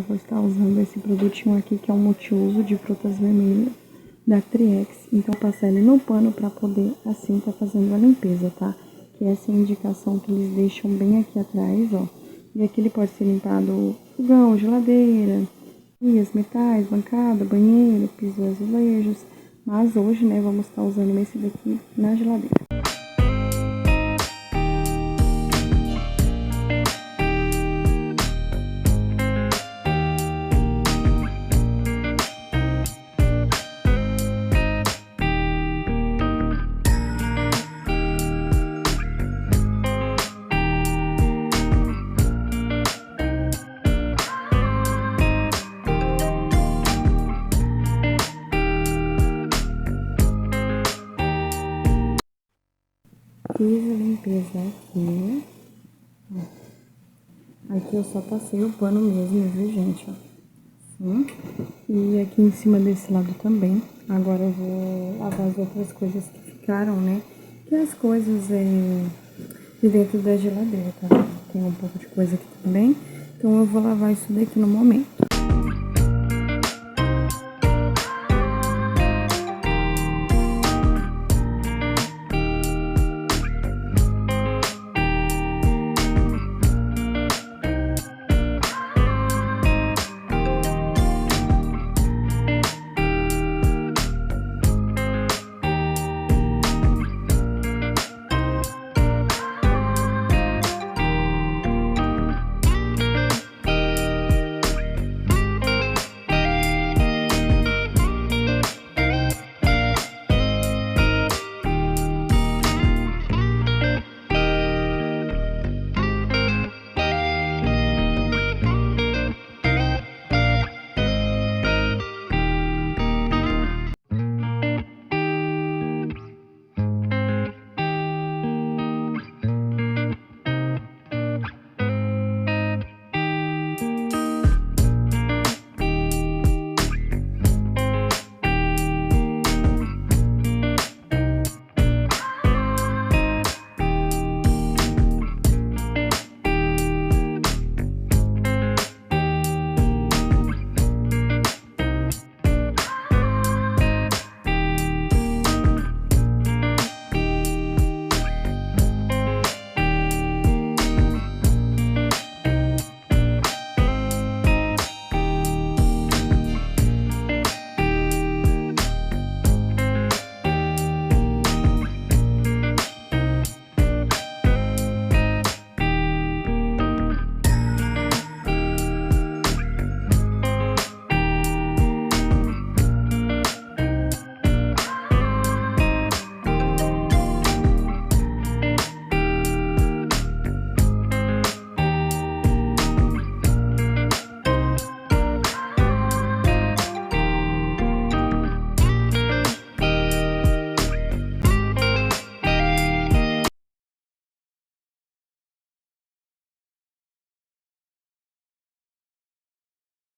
vou estar usando esse produtinho aqui, que é um multiuso de frutas vermelhas da Triex. Então, passar ele no pano para poder, assim, tá fazendo a limpeza, tá? Que essa é a indicação que eles deixam bem aqui atrás, ó. E aqui ele pode ser limpado fogão, geladeira, pias, metais, bancada, banheiro, piso, azulejos. Mas hoje, né, vamos estar usando esse daqui na geladeira. Fiz a limpeza aqui. Aqui eu só passei o pano mesmo, viu, gente? Assim. E aqui em cima desse lado também. Agora eu vou lavar as outras coisas que ficaram, né? Que as coisas de dentro da geladeira, tá? Tem um pouco de coisa aqui também. Então eu vou lavar isso daqui no momento.